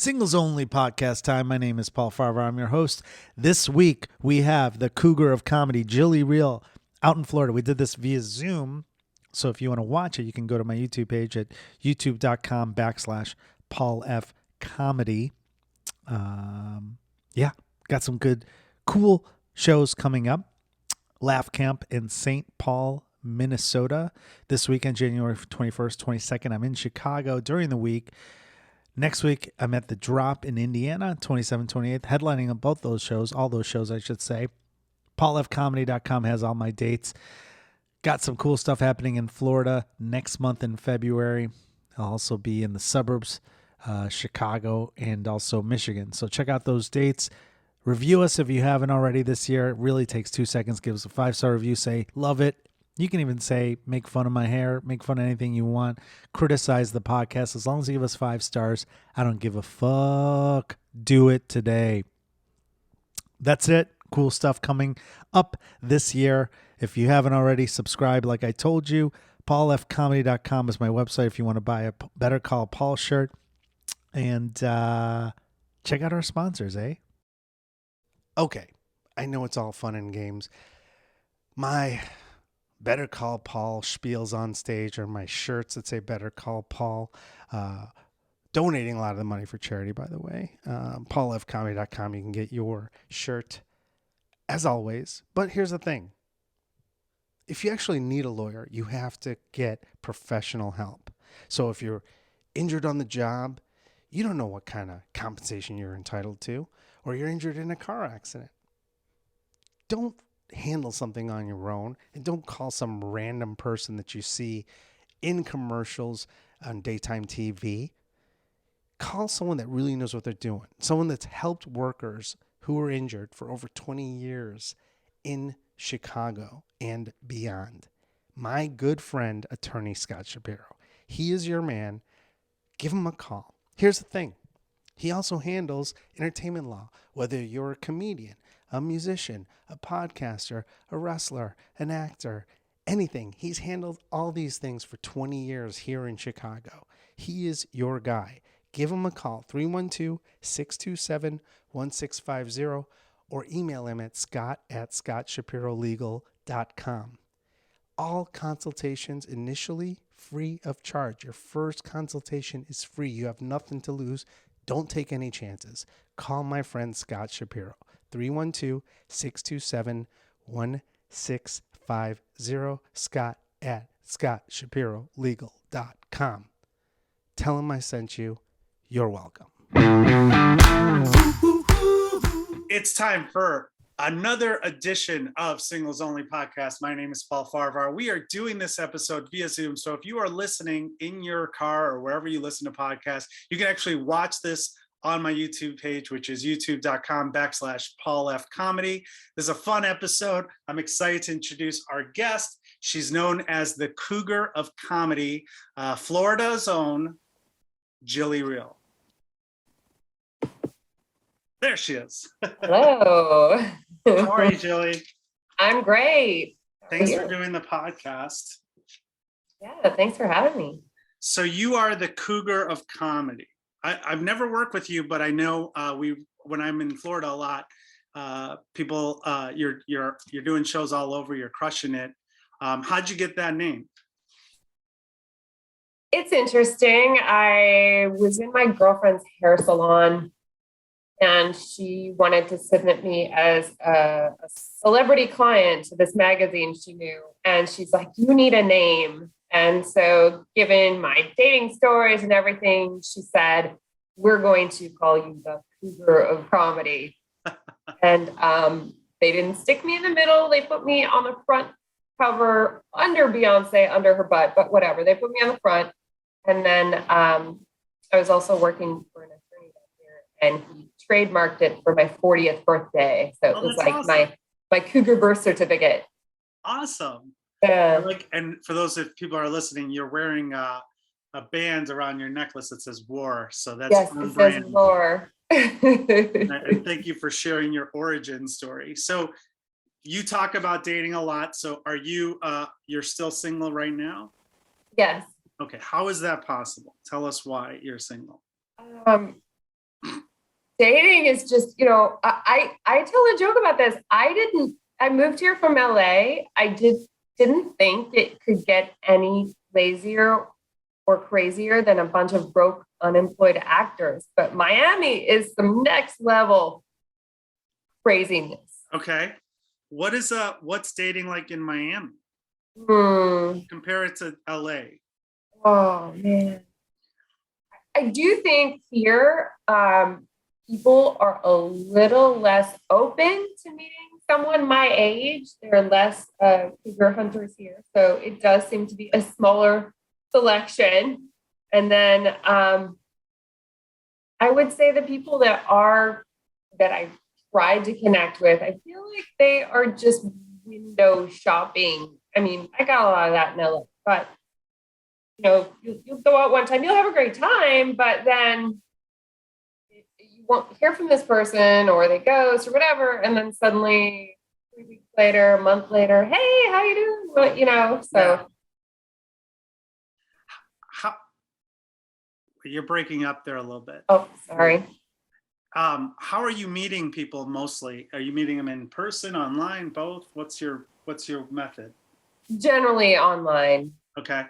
Singles Only podcast time. My name is Paul Farahvar. I'm your host. This week, we have the cougar of comedy, Jillie Reil, out in Florida. We did this via Zoom. So if you want to watch it, you can go to my YouTube page at youtube.com/Paul F Comedy. Got some good, cool shows coming up. Laugh Camp in St. Paul, Minnesota. This weekend, January 21st, 22nd. I'm in Chicago during the week. Next week, I'm at the Drop in Indiana, 27th, 28th, headlining of both those shows, all those shows, I should say. PaulFcomedy.com has all my dates. Got some cool stuff happening in Florida next month in February. I'll also be in the suburbs, Chicago, and also Michigan. So check out those dates. Review us if you haven't already this year. It really takes 2 seconds. Give us a 5-star review. Say, love it. You can even say, make fun of my hair, make fun of anything you want, criticize the podcast. As long as you give us 5 stars, I don't give a fuck. Do it today. That's it. Cool stuff coming up this year. If you haven't already, subscribe like I told you. PaulFcomedy.com is my website if you want to buy a Better Call Paul shirt. And check out our sponsors, eh? Okay, I know it's all fun and games. My Better Call Paul spiels on stage, or my shirts that say Better Call Paul. Donating a lot of the money for charity, by the way. PaulFcomedy.com, you can get your shirt as always. But here's the thing. If you actually need a lawyer, you have to get professional help. So if you're injured on the job, you don't know what kind of compensation you're entitled to, or you're injured in a car accident. Don't handle something on your own, and don't call some random person that you see in commercials on daytime TV. Call someone that really knows what they're doing. Someone that's helped workers who are injured for over 20 years in Chicago and beyond. My good friend, attorney Scott Shapiro. He is your man. Give him a call. Here's the thing. He also handles entertainment law, whether you're a comedian, a musician, a podcaster, a wrestler, an actor, anything. He's handled all these things for 20 years here in Chicago. He is your guy. Give him a call, 312-627-1650, or email him at scott@scottshapirolegal.com. All consultations initially free of charge. Your first consultation is free. You have nothing to lose. Don't take any chances. Call my friend Scott Shapiro, 312-627-1650, scott@scottshapirolegal.com. Tell him I sent you. You're welcome. It's time for another edition of Singles Only Podcast. My name is Paul Farahvar. We are doing this episode via Zoom. So if you are listening in your car or wherever you listen to podcasts, you can actually watch this on my YouTube page, which is youtube.com/Paul F Comedy. This is a fun episode. I'm excited to introduce our guest. She's known as the Cougar of Comedy, Florida's own Jillie Reil. There she is. Hello. How are you, Jillie? I'm great. Thanks for doing the podcast. Yeah, thanks for having me. So you are the Cougar of Comedy. I've never worked with you, but I know when I'm in Florida a lot, people you're doing shows all over. You're crushing it. How'd you get that name? It's interesting. I was in my girlfriend's hair salon, and she wanted to submit me as a celebrity client to this magazine she knew. And she's like, you need a name. And so given my dating stories and everything, she said, we're going to call you the Cougar of Comedy. And they didn't stick me in the middle. They put me on the front cover under Beyonce, under her butt, but whatever. They put me on the front. And then I was also working for an attorney back here, and he trademarked it for my 40th birthday. So it was like awesome. my Cougar birth certificate. Awesome. Yeah. And for those if people are listening, you're wearing a band around your necklace that says war. So that's yes, it says war. And thank you for sharing your origin story. So you talk about dating a lot. So are you you're still single right now? Yes. Okay. How is that possible? Tell us why you're single. Dating is just, I tell a joke about this. I moved here from LA. Didn't think it could get any lazier or crazier than a bunch of broke, unemployed actors. But Miami is the next level craziness. Okay. What's dating like in Miami? Compare it to LA. Oh man. I do think here, people are a little less open to meeting someone my age. There are less cougar hunters here. So it does seem to be a smaller selection. And then I would say the people that I tried to connect with, I feel like they are just window shopping. I mean, I got a lot of that in LA, but you'll go out one time, you'll have a great time, but then you won't hear from this person or they ghost or whatever. And then suddenly 3 weeks later, a month later, hey, how you doing? Well, so. Yeah. You're breaking up there a little bit. Oh, sorry. How are you meeting people mostly? Are you meeting them in person, online, both? What's your method? Generally online. Okay.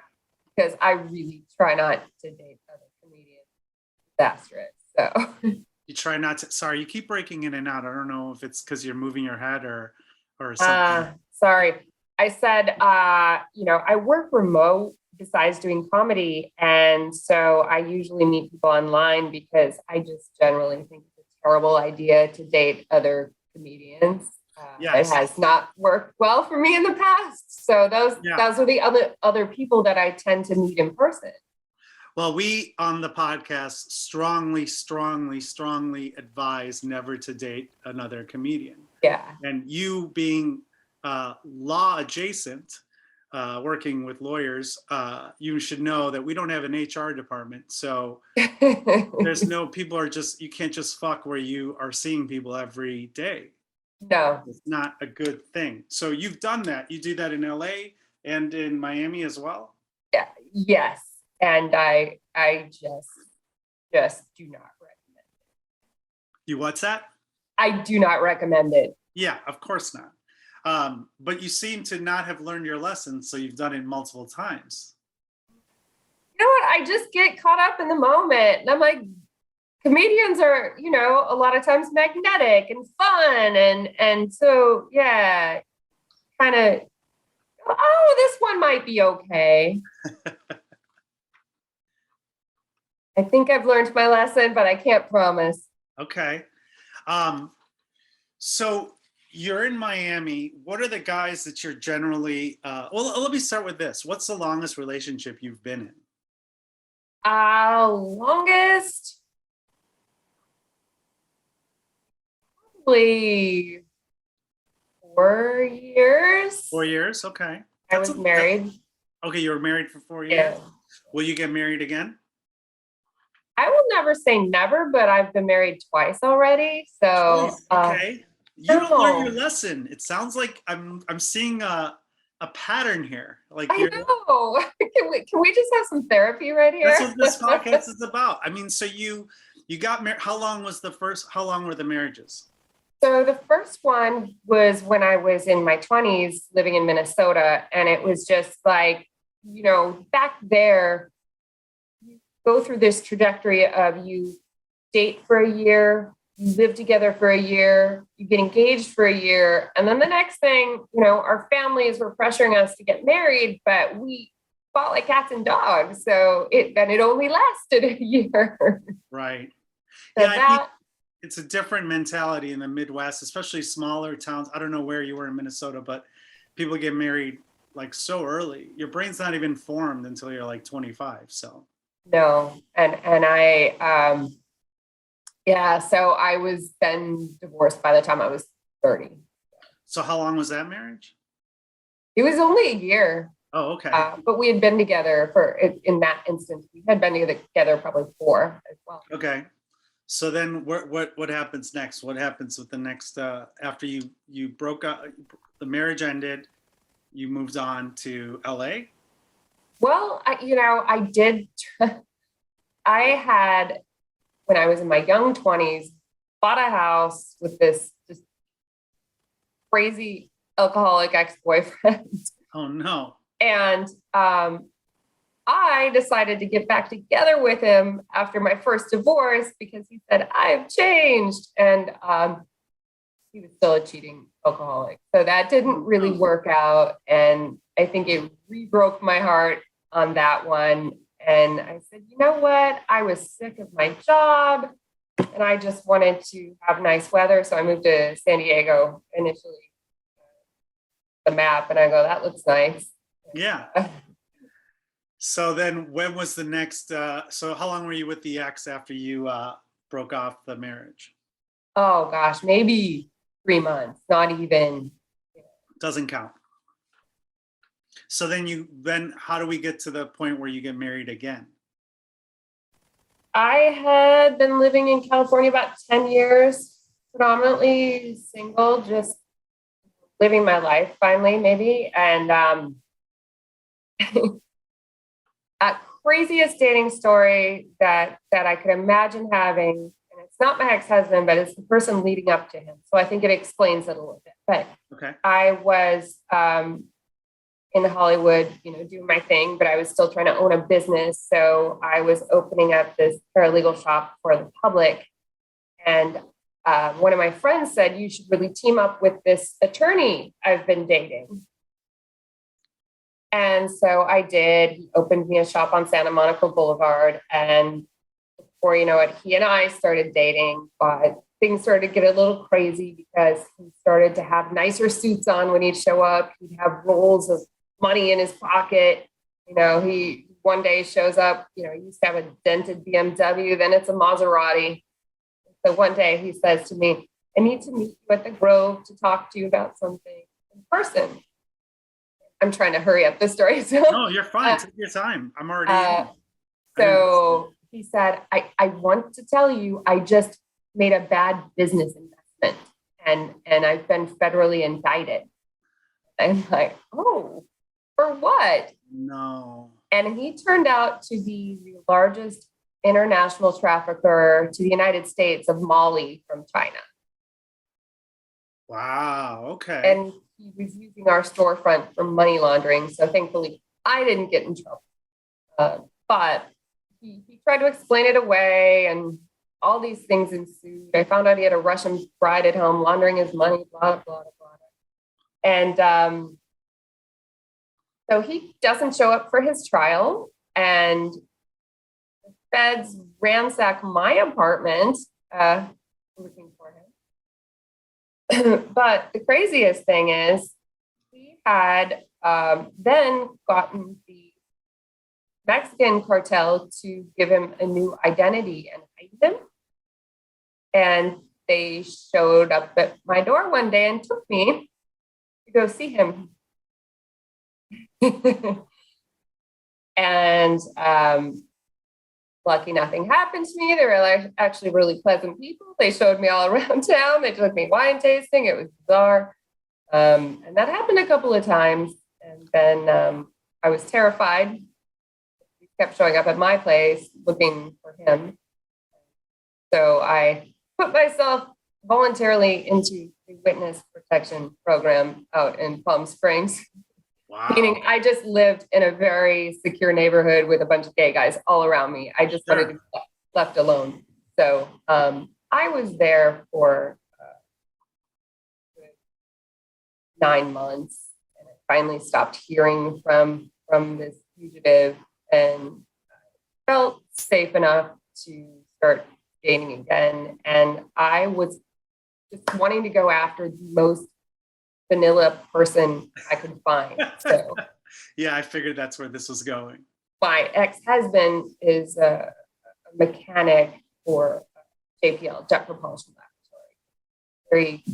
Because I really try not to date other comedians. Disastrous. So you try not to. Sorry, you keep breaking in and out. I don't know if it's because you're moving your head or something. Sorry. I said, I work remote besides doing comedy. And so I usually meet people online because I just generally think it's a terrible idea to date other comedians. Yes. It has not worked well for me in the past. So those are the other people that I tend to meet in person. Well, we on the podcast strongly advise never to date another comedian. Yeah. And you being law adjacent, working with lawyers, you should know that we don't have an HR department. So there's you can't just fuck where you are seeing people every day. No. It's not a good thing. So you've done that. You do that in LA and in Miami as well? Yeah. Yes. And I just do not recommend it. You what's that? I do not recommend it. Yeah, of course not. But you seem to not have learned your lesson, so you've done it multiple times. You know what? I just get caught up in the moment. And I'm like, comedians are, a lot of times magnetic and fun. And so, yeah, kind of, this one might be okay. I think I've learned my lesson, but I can't promise. Okay. So you're in Miami. What are the guys that you're generally, let me start with this. What's the longest relationship you've been in? Longest? Probably 4 years. 4 years? Okay. I was married. Okay, you were married for 4 years? Yeah. Will you get married again? I will never say never, but I've been married twice already. So okay. You don't learn your lesson. It sounds like I'm seeing a pattern here. Like I know. Can we just have some therapy right here? That's what this podcast is about. I mean, so you got married. How long were the marriages? So the first one was when I was in my 20s living in Minnesota. And it was just like, back there, you go through this trajectory of you date for a year, you live together for a year, you get engaged for a year. And then the next thing, our families were pressuring us to get married, but we fought like cats and dogs. So it only lasted a year. Right. So I think it's a different mentality in the Midwest, especially smaller towns. I don't know where you were in Minnesota, but people get married like so early. Your brain's not even formed until you're like 25. So no. And I so I was then divorced by the time I was 30. So how long was that marriage? It was only a year. Oh, okay. But we had been together in that instance, we had been together probably 4 as well. Okay. So then what happens next? What happens with the next, after you broke up, the marriage ended, you moved on to LA? Well, I did, I had, when I was in my young 20s, bought a house with this just crazy alcoholic ex-boyfriend. Oh no. And I decided to get back together with him after my first divorce because he said, I've changed. And he was still a cheating alcoholic. So that didn't really work out. And I think it re-broke my heart on that one. And I said, you know what? I was sick of my job and I just wanted to have nice weather. So I moved to San Diego initially, the map, and I go, that looks nice. Yeah. So then when was the next, so how long were you with the ex after you broke off the marriage? Oh gosh, maybe 3 months, not even. Doesn't count. So then how do we get to the point where you get married again? I had been living in California about 10 years, predominantly single, just living my life finally, maybe. And a craziest dating story that I could imagine having, and it's not my ex-husband, but it's the person leading up to him. So I think it explains it a little bit. But okay. I was in Hollywood, doing my thing, but I was still trying to own a business. So I was opening up this paralegal shop for the public. And one of my friends said, you should really team up with this attorney I've been dating. And so I did. He opened me a shop on Santa Monica Boulevard. And before you know it, he and I started dating, but things started to get a little crazy because he started to have nicer suits on when he'd show up. He'd have rolls of money in his pocket. He one day shows up, he used to have a dented BMW, then it's a Maserati. So one day he says to me, I need to meet you at the Grove to talk to you about something in person. I'm trying to hurry up the story. So, no, you're fine. Take your time. I'm already. So he said, I want to tell you, I just made a bad business investment and I've been federally indicted. I'm like, oh, for what? No. And he turned out to be the largest international trafficker to the United States of Molly from China. Wow. Okay. And he was using our storefront for money laundering. So thankfully, I didn't get in trouble. But he tried to explain it away and all these things ensued. I found out he had a Russian bride at home laundering his money, blah, blah, blah, blah. And so he doesn't show up for his trial. And the feds ransack my apartment looking for him. But the craziest thing is he had then gotten the Mexican cartel to give him a new identity and hide him. And they showed up at my door one day and took me to go see him. And lucky nothing happened to me. They were actually really pleasant people. They showed me all around town. They took me wine tasting. It was bizarre. And that happened a couple of times. And then I was terrified. He kept showing up at my place looking for him. So I put myself voluntarily into the witness protection program out in Palm Springs. Wow. Meaning I just lived in a very secure neighborhood with a bunch of gay guys all around me. I just wanted to be left alone. So I was there for 9 months, and I finally stopped hearing from this fugitive and felt safe enough to start dating again. And I was just wanting to go after the most vanilla person I could find. So yeah, I figured that's where this was going. My ex-husband is a mechanic for JPL, Jet Propulsion Laboratory.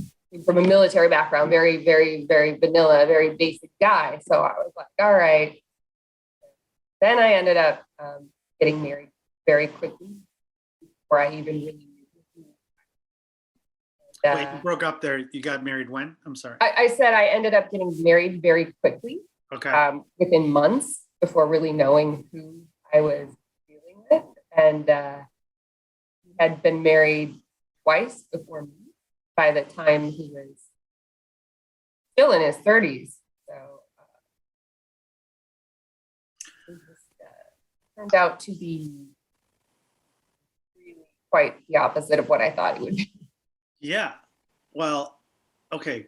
From a military background, very, very, very vanilla, very basic guy. So I was like, all right. Then I ended up getting married very quickly before I even really knew. Wait, you broke up there. You got married when? I'm sorry. I said I ended up getting married very quickly. Okay. Within months before really knowing who I was dealing with. And he had been married twice before me by the time he was still in his 30s. So it just turned out to be really quite the opposite of what I thought it would be. Yeah. Well, okay,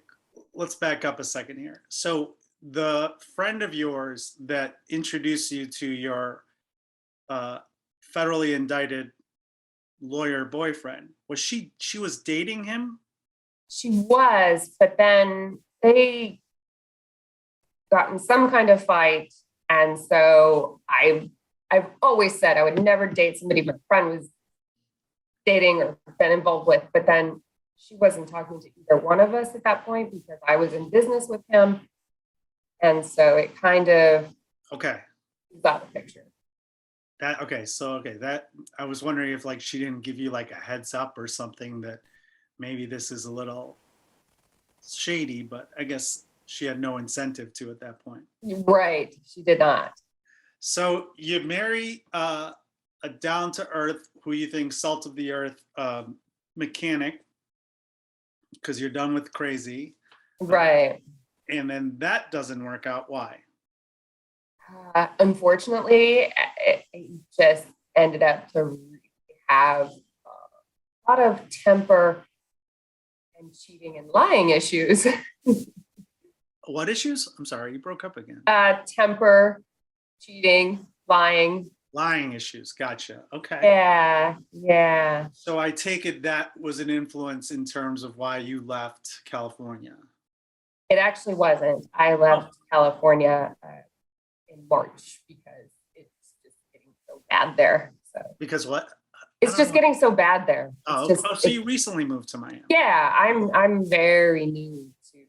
let's back up a second here. So the friend of yours that introduced you to your federally indicted lawyer boyfriend, she was dating him? She was, but then they got in some kind of fight. And so I've always said I would never date somebody my friend was dating or been involved with, but then she wasn't talking to either one of us at that point because I was in business with him. And so it kind of got the picture. That I was wondering if like she didn't give you like a heads up or something that maybe this is a little shady, but I guess she had no incentive to at that point. Right, she did not. So you marry a down to earth, who you think salt of the earth mechanic, because you're done with crazy. Right. And then that doesn't work out. Why? Unfortunately, it just ended up to really have a lot of temper and cheating and lying issues. What issues? I'm sorry, you broke up again. Temper, cheating, lying. Lying issues. Gotcha. Okay. Yeah. So I take it that was an influence in terms of why you left California. It actually wasn't. I left California in March because it's just getting so bad there. So because what? It's just getting so bad there. So you recently moved to Miami? Yeah, I'm very new to.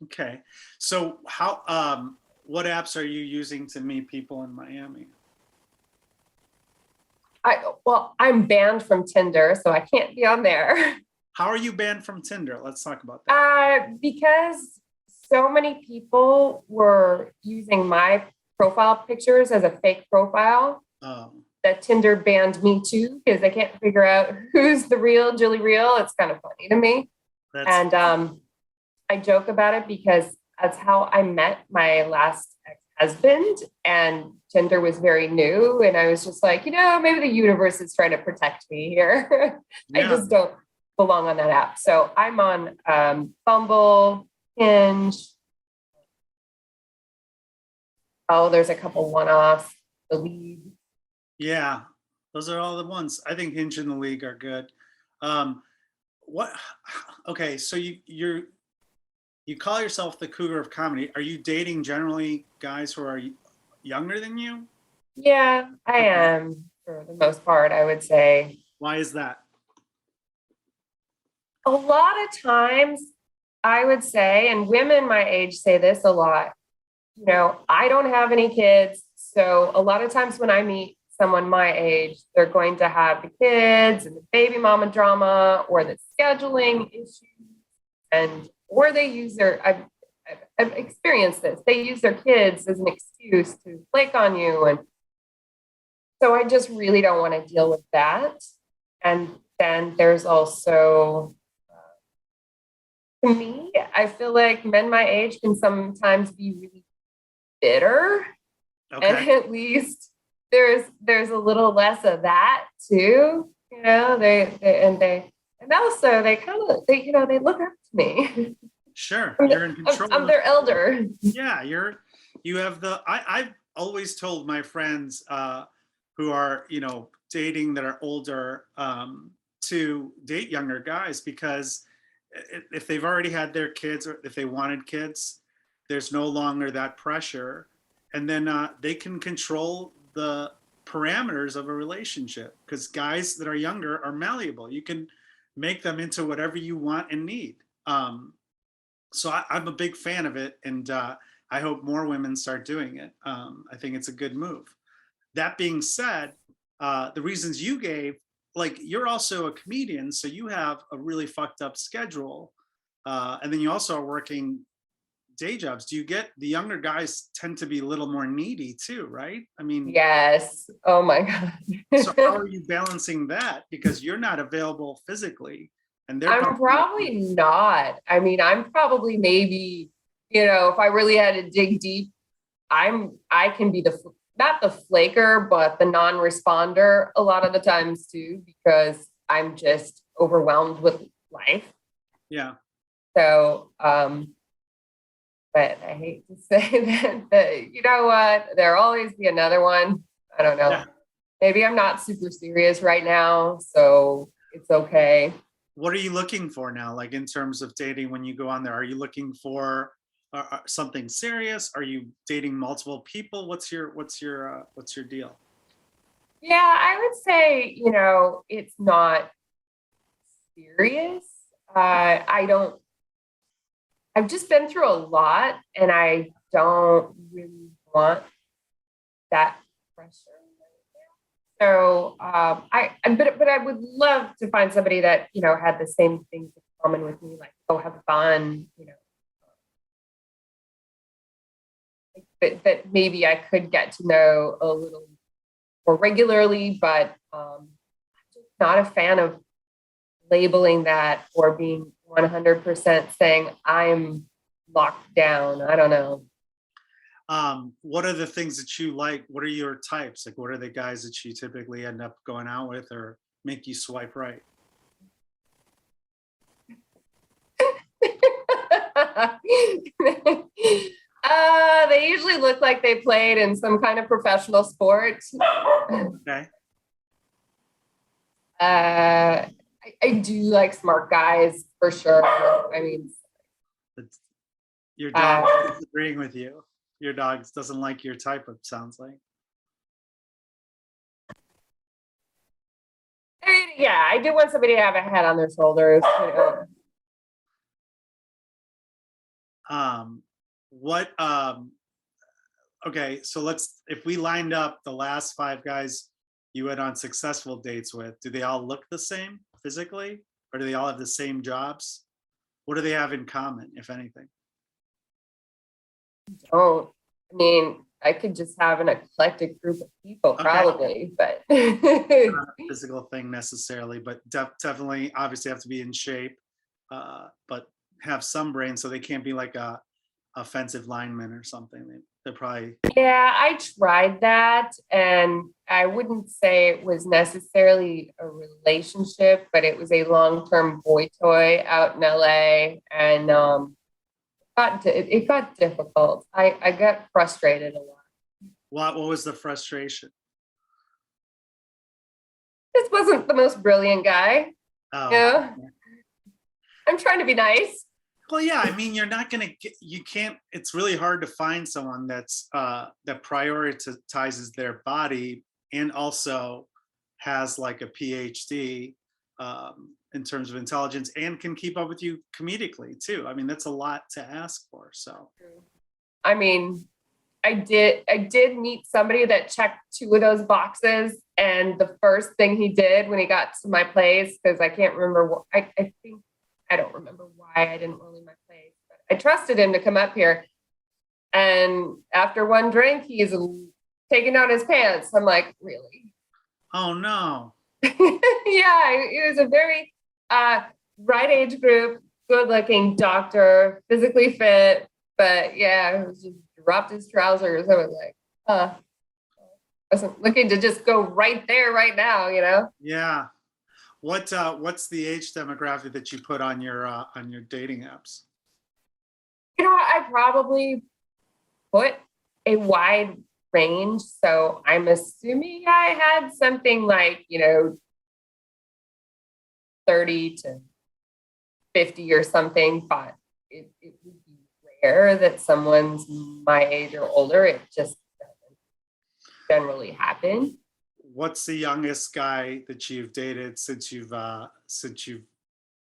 Okay, so how? What apps are you using to meet people in Miami? I'm banned from Tinder, so I can't be on there. How are you banned from Tinder? Let's talk about that. Because so many people were using my profile pictures as a fake profile. Oh. That Tinder banned me too, because they can't figure out who's the real Jillie Reil. It's kind of funny to me. I joke about it because that's how I met my last ex-husband, and Tinder was very new. And I was just like, maybe the universe is trying to protect me here. Yeah. I just don't belong on that app. So I'm on Bumble, Hinge. Oh, there's a couple one-offs, The League. Yeah, those are all the ones. I think Hinge and The League are good. Okay, so you call yourself the cougar of comedy. Are you dating generally guys who are younger than you? Yeah, I am for the most part, I would say. Why is that? A lot of times, I would say, and women my age say this a lot, I don't have any kids. So a lot of times when I meet someone my age, they're going to have the kids and the baby mama drama or the scheduling issues, or they use I've experienced this. They use their kids as an excuse to flake on you. And so I just really don't want to deal with that. And then there's also, to me, I feel like men my age can sometimes be really bitter. Okay. And at least there's a little less of that too. They look up to me. Sure, you're in control. I'm their elder. Yeah, you have I've always told my friends who are dating that are older to date younger guys, because if they've already had their kids, or if they wanted kids, there's no longer that pressure, and then they can control the parameters of a relationship, because guys that are younger are malleable. You can make them into whatever you want and need. So I'm a big fan of it, and I hope more women start doing it. I think it's a good move. That being said, the reasons you gave, like, you're also a comedian, so you have a really fucked up schedule, and then you also are working day jobs, do you get the younger guys tend to be a little more needy too, right? I mean, Yes. Oh my God. so how are you balancing that? Because you're not available physically, and they're I'm probably not. I mean, I'm probably maybe, if I really had to dig deep, I can be not the flaker, but the non-responder a lot of the times too, because I'm just overwhelmed with life. Yeah. So, but I hate to say that, you know what, there'll always be another one. I don't know. Yeah. Maybe I'm not super serious right now, so it's okay. What are you looking for now? Like in terms of dating, when you go on there, are you looking for something serious? Are you dating multiple people? What's your deal? Yeah, I would say, it's not serious. I've just been through a lot, and I don't really want that pressure. So, but I would love to find somebody that, had the same things in common with me, like go have fun, that maybe I could get to know a little more regularly, but I'm just not a fan of labeling that or being 100% saying I'm locked down. I don't know. What are the things that you like? What are your types? Like, what are the guys that you typically end up going out with or make you swipe right? They usually look like they played in some kind of professional sport. Okay. I do like smart guys for sure. I mean, your dog is agreeing with you. Your dog doesn't like your type, it sounds like. Yeah, I do want somebody to have a head on their shoulders. Okay, so if we lined up the last 5 guys you went on successful dates with, do they all look the same physically, or do they all have the same jobs? What do they have in common, if anything? I mean, I could just have an eclectic group of people, probably, but Not a physical thing necessarily, but definitely, obviously, have to be in shape, but have some brain, so they can't be like a offensive lineman or something. They're probably. Yeah, I tried that, and I wouldn't say it was necessarily a relationship, but it was a long-term boy toy out in LA, and it got difficult. I got frustrated a lot. What was the frustration? This wasn't the most brilliant guy. Oh. Yeah. I'm trying to be nice. Well, yeah, I mean, it's really hard to find someone that prioritizes their body and also has like a PhD in terms of intelligence and can keep up with you comedically too. I mean, that's a lot to ask for. So, I mean, I did meet somebody that checked 2 of those boxes, and the first thing he did when he got to my place, because I can't remember what I don't remember why I didn't roll in my place, but I trusted him to come up here. And after one drink, he's taking down his pants. I'm like, really? Oh no. Yeah, it was a very right age group, good looking doctor, physically fit, but yeah, it was just dropped his trousers. I was like, I wasn't looking to just go right there right now, Yeah. What's the age demographic that you put on your dating apps? I probably put a wide range. So I'm assuming I had something like, 30 to 50 or something, but it would be rare that someone's my age or older. It just doesn't generally happen. What's the youngest guy that you've dated since you've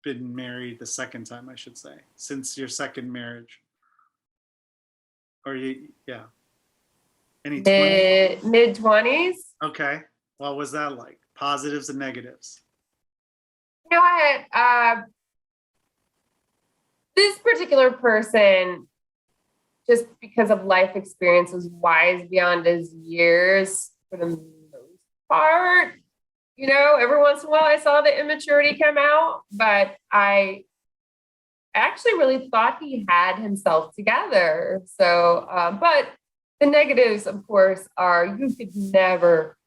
been married the second time, I should say, since your second marriage? Or yeah. Any mid-20s? Okay. What was that like? Positives and negatives? I had this particular person just because of life experience, was wise beyond his years for the most part. You know, every once in a while I saw the immaturity come out, but I actually really thought he had himself together. So, but the negatives, of course, are you could never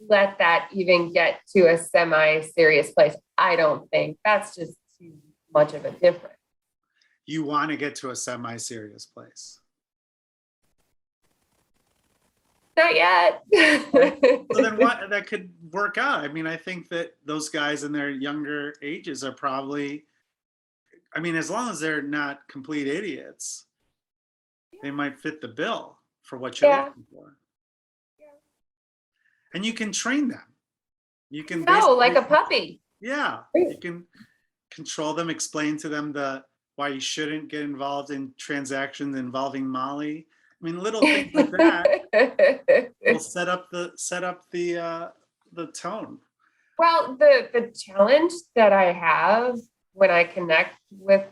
let that even get to a semi-serious place. I don't think that's just too much of a difference. You want to get to a semi-serious place. Not yet. So then what, that could work out. I mean, I think that those guys in their younger ages are probably, I mean, as long as they're not complete idiots, they might fit the bill for what you're looking for. Yeah. And you can train them. You can like a puppy. Yeah, you can control them, explain to them why you shouldn't get involved in transactions involving Molly. I mean, little things like that will set up the tone. Well, the challenge that I have when I connect with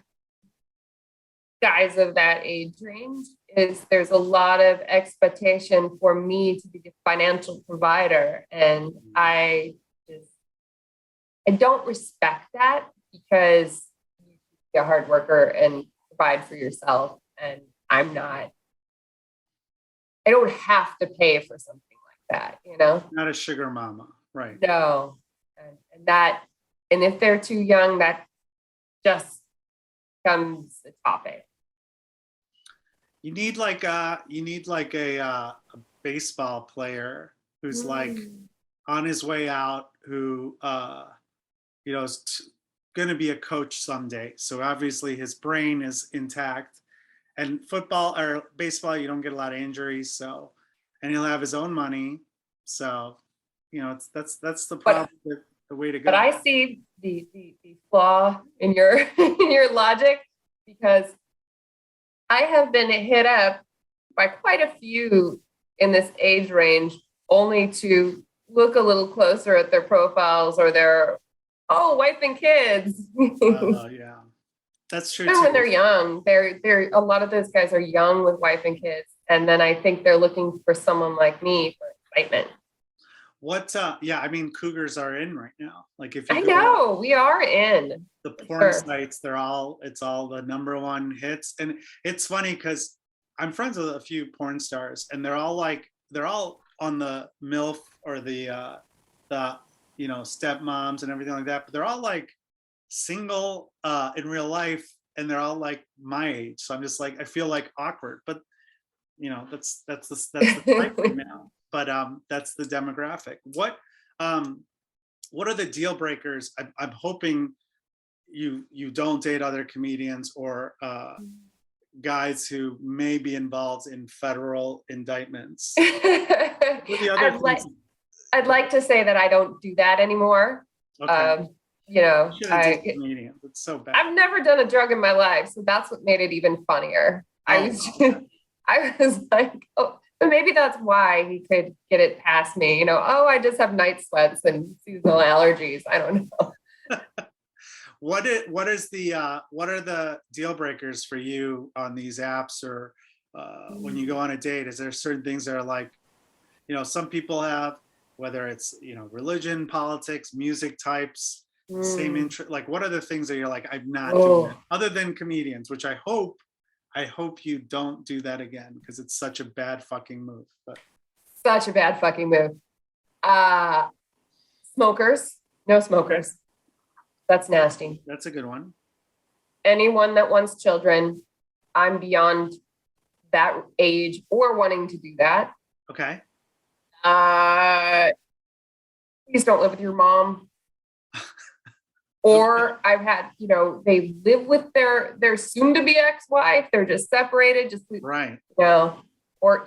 guys of that age range is there's a lot of expectation for me to be the financial provider, and I don't respect that, because you be a hard worker and provide for yourself, and I don't have to pay for something like that, you know? Not a sugar mama, right? No. And if they're too young, that just becomes a topic. You need like a baseball player who's like on his way out, who is going to be a coach someday. So obviously his brain is intact. And football or baseball, you don't get a lot of injuries. So, and he'll have his own money. So, that's the problem. The way to go. But I see the flaw in your in your logic, because I have been hit up by quite a few in this age range, only to look a little closer at their profiles or their wife and kids. Yeah. That's true too. When they're young, they're a lot of those guys are young with wife and kids, and then I think they're looking for someone like me for excitement. I mean, cougars are in right now. Like if you we are in the porn sites, it's all the number one hits. And it's funny because I'm friends with a few porn stars, and they're all on the MILF or the stepmoms and everything like that, but they're all like single in real life, and they're all like my age. So I'm just like, I feel like awkward, but that's the type right now. But that's the demographic. What are the deal breakers? I'm hoping you don't date other comedians or guys who may be involved in federal indictments. I'd like to say that I don't do that anymore. Okay. It's so bad. I've never done a drug in my life, so that's what made it even funnier. I was like, but maybe that's why he could get it past me. I just have night sweats and seasonal allergies. I don't know. What are the deal breakers for you on these apps, or when you go on a date? Is there certain things that are like, some people have, whether it's religion, politics, music types, same interest? Like, what are the things that you're like, I'm not doing it, other than comedians, which I hope you don't do that again, because it's such a bad fucking move. But such a bad fucking move. Smokers, no smokers. Okay. That's nasty. That's a good one. Anyone that wants children, I'm beyond that age or wanting to do that. Okay. Please don't live with your mom. Or I've had, they live with their soon-to-be ex-wife. They're just separated, right. Or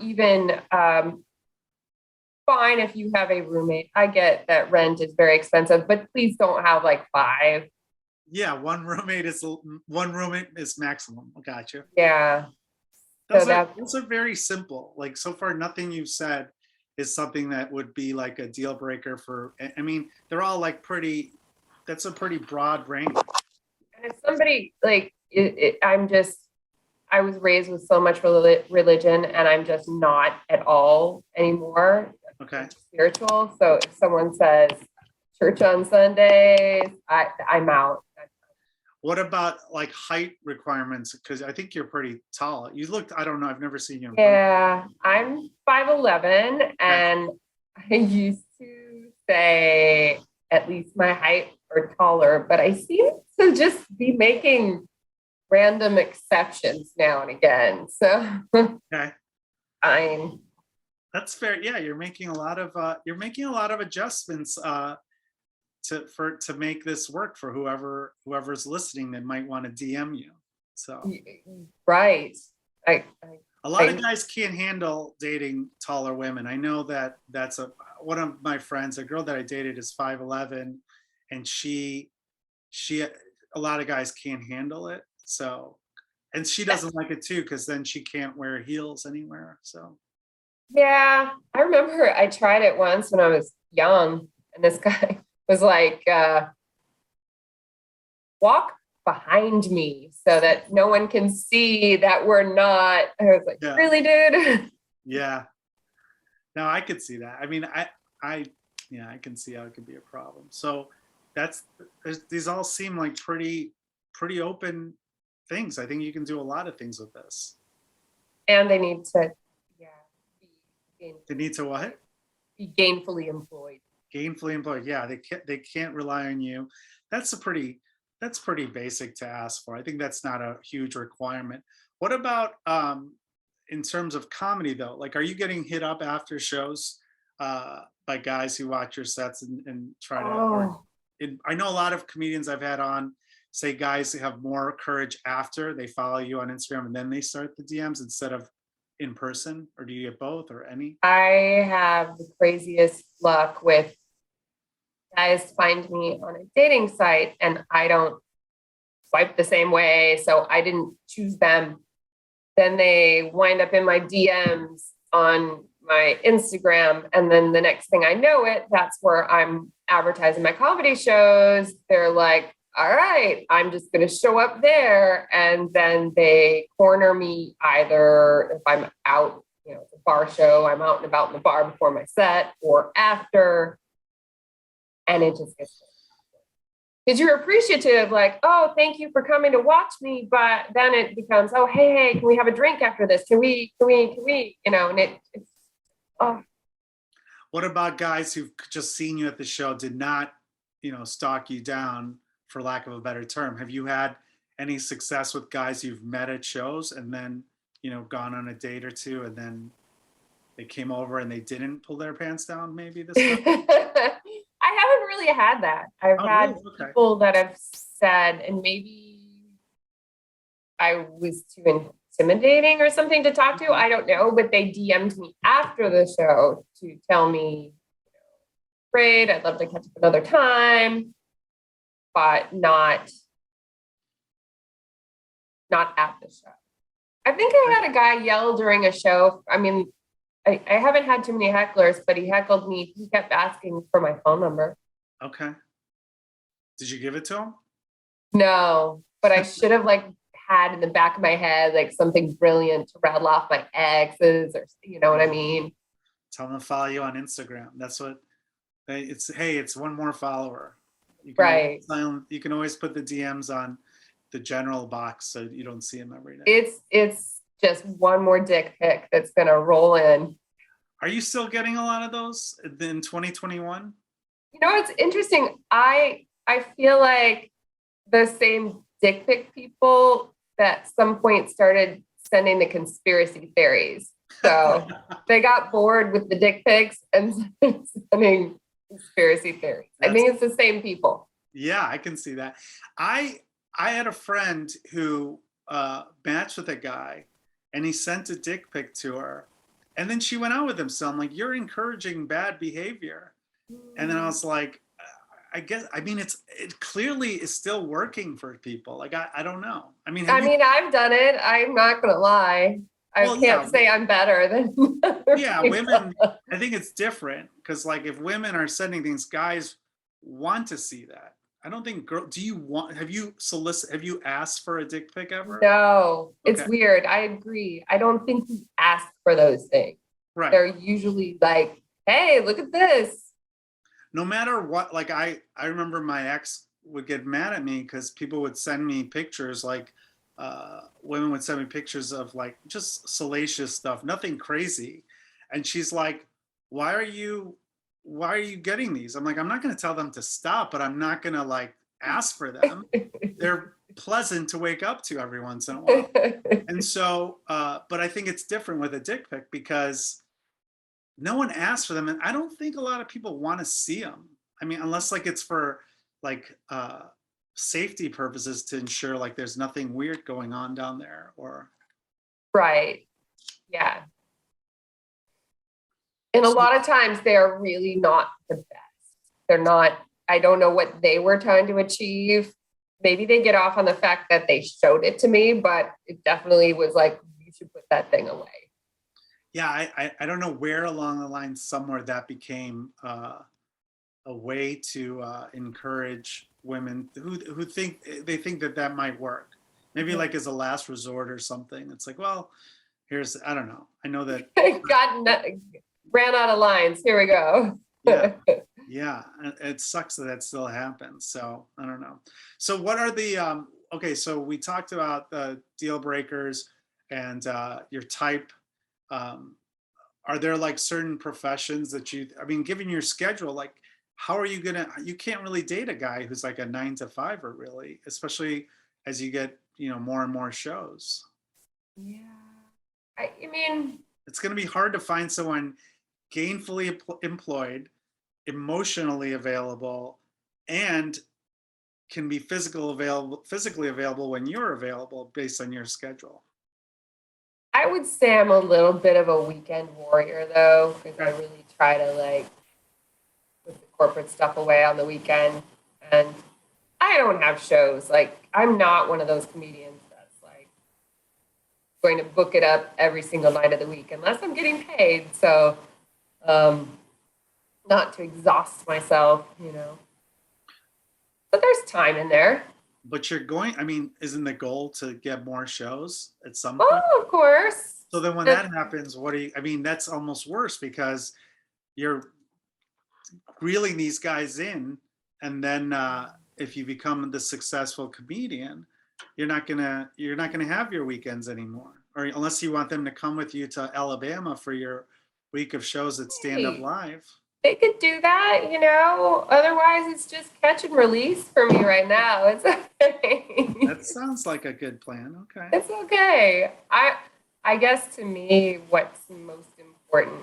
even fine if you have a roommate. I get that rent is very expensive, but please don't have like 5. Yeah, one roommate is maximum. I got you. Yeah. Those are very simple. Like, so far, nothing you've said is something that would be like a deal breaker for. I mean, they're all like pretty. That's a pretty broad range. And if somebody like, I was raised with so much religion, and I'm just not at all anymore. Okay. Spiritual. So if someone says church on Sundays, I'm out. What about like height requirements? Because I think you're pretty tall. You looked, I don't know, I've never seen you in person. Yeah, I'm 5'11", and I used to say at least my height or taller, but I seem to just be making random exceptions now and again. So Okay. fine. That's fair. Yeah, you're making a lot of adjustments to make this work for whoever's listening that might want to DM you. So Right. a lot of guys can't handle dating taller women. I know that's one of my friends, a girl that I dated is 5'11", and she a lot of guys can't handle it. So, and she doesn't like it too, because then she can't wear heels anywhere. So Yeah, I remember I tried it once when I was young, and this guy was like, walk behind me so that no one can see that we're not. I was like, Yeah. Really, dude? Yeah. No, I could see that. I mean, I can see how it could be a problem. So these all seem like pretty open things. I think you can do a lot of things with this. And they need to, They need to what? be gainfully employed. Gainfully employed. Yeah, they can't rely on you. That's pretty basic to ask for. I think that's not a huge requirement. What about in terms of comedy though? Like, are you getting hit up after shows by guys who watch your sets and try to? I know a lot of comedians I've had on say guys have more courage after they follow you on Instagram and then they start the DMs instead of in person, or do you get both or any? I have the craziest luck with guys find me on a dating site and I don't swipe the same way, so I didn't choose them. Then they wind up in my DMs on my Instagram, and then the next thing I know that's where I'm advertising my comedy shows. They're like, all right, I'm just going to show up there. And then they corner me either if I'm out, it's a bar show, I'm out and about in the bar before my set or after. And it just gets because you're appreciative, like, oh, thank you for coming to watch me. But then it becomes, oh, hey, can we have a drink after this? Can we, and it's, oh. What about guys who've just seen you at the show, did not, stalk you down, for lack of a better term? Have you had any success with guys you've met at shows and then, gone on a date or two and then they came over and they didn't pull their pants down maybe this time? I haven't really had that. I've had people that have said, and maybe I was too intimidating or something to talk to. I don't know, but they DM'd me after the show to tell me, great, I'd love to catch up another time, but not at the show. I think I had a guy yell during a show. I mean, I haven't had too many hecklers, but he heckled me. He kept asking for my phone number. Okay. Did you give it to him? No, but I should have had in the back of my head, something brilliant to rattle off my exes or, you know what I mean? Tell them to follow you on Instagram. That's what it's one more follower. You can always put the DMs on the general box so you don't see them every day. It's just one more dick pic that's going to roll in. Are you still getting a lot of those in 2021? It's interesting. I feel like the same dick pic people that at some point started sending the conspiracy theories. So they got bored with the dick pics and sending conspiracy theories. I think it's the same people. Yeah, I can see that. I had a friend who matched with a guy and he sent a dick pic to her and then she went out with him. So I'm like, you're encouraging bad behavior. And then I was like, it clearly is still working for people. I don't know. I've done it. I'm not going to lie. I can't say I'm better than yeah, people. Women, I think it's different because if women are sending things, guys want to see that. I don't think have you asked for a dick pic ever? No, it's Okay. weird. I agree. I don't think we ask for those things. Right. They're usually like, hey, look at this. No matter what, like I remember my ex would get mad at me because people would send me pictures, like women would send me pictures of like just salacious stuff, nothing crazy. And she's like, why are you getting these? I'm like, I'm not going to tell them to stop, but I'm not going to like ask for them. They're pleasant to wake up to every once in a while. And so, but I think it's different with a dick pic because no one asks for them. And I don't think a lot of people want to see them. I mean, unless like it's for like safety purposes to ensure like there's nothing weird going on down there or. Right. Yeah. And a lot of times they are really not the best. They're not, I don't know what they were trying to achieve. Maybe they get off on the fact that they showed it to me, but it definitely was like, you should put that thing away. Yeah, I don't know where along the line somewhere that became a way to encourage women who think that might work. Maybe like as a last resort or something. It's like, well, I don't know. I know that. Ran out of lines. Here we go. Yeah. It sucks that still happens. So I don't know. So what are the, okay, so we talked about the deal breakers and your type. Are there like certain professions that given your schedule, like how are you you can't really date a guy who's like a 9-to-5er really, especially as you get, more and more shows. Yeah. I mean, it's going to be hard to find someone gainfully employed, emotionally available, and can be physically available when you're available based on your schedule. I would say I'm a little bit of a weekend warrior though, because I really try to like put the corporate stuff away on the weekend. And I don't have shows. Like I'm not one of those comedians that's like going to book it up every single night of the week unless I'm getting paid. So not to exhaust myself, but there's time in there. But isn't the goal to get more shows at some point? Oh, of course. So then when that happens, that's almost worse because you're reeling these guys in. And then if you become the successful comedian, you're not gonna have your weekends anymore. Or unless you want them to come with you to Alabama for your week of shows at Stand Up Live. They could do that, otherwise it's just catch and release for me right now. It's okay. That sounds like a good plan. Okay. It's okay. I guess to me, what's most important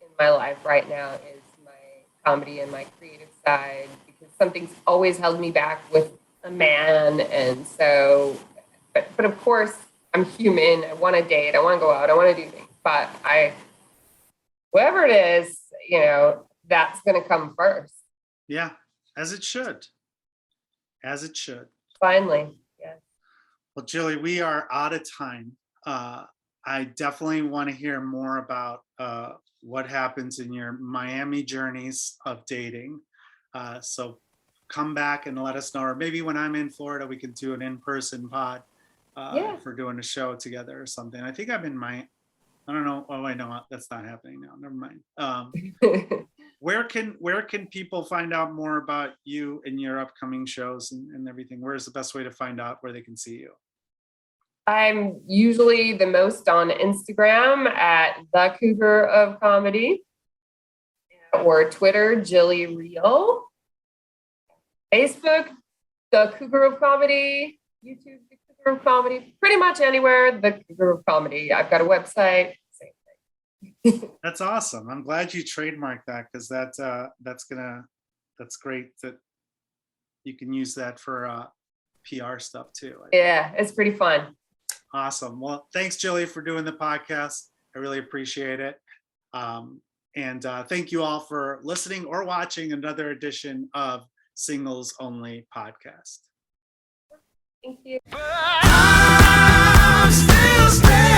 in my life right now is my comedy and my creative side, because something's always held me back with a man. And so, but of course I'm human. I want to date. I want to go out. I want to do things, but whoever it is, that's going to come first. Yeah, as it should. Finally, yeah. Well, Jillie, we are out of time. I definitely want to hear more about what happens in your Miami journeys of dating. So come back and let us know, or maybe when I'm in Florida, we can do an in-person pod for doing a show together or something. I think I'm in I don't know. Oh, I know that's not happening now. Never mind. Where can people find out more about you and your upcoming shows and everything? Where's the best way to find out where they can see you? I'm usually the most on Instagram at The Cougar of Comedy, or Twitter, Jillie Reil, Facebook, The Cougar of Comedy, YouTube, The Cougar of Comedy, pretty much anywhere, The Cougar of Comedy. I've got a website, same thing. That's awesome. I'm glad you trademarked that, because that's great that you can use that for PR stuff too. Yeah, it's pretty fun. Awesome. Well, thanks, Jillie, for doing the podcast. I really appreciate it. And thank you all for listening or watching another edition of Singles Only Podcast. Thank you. But I'm still staying.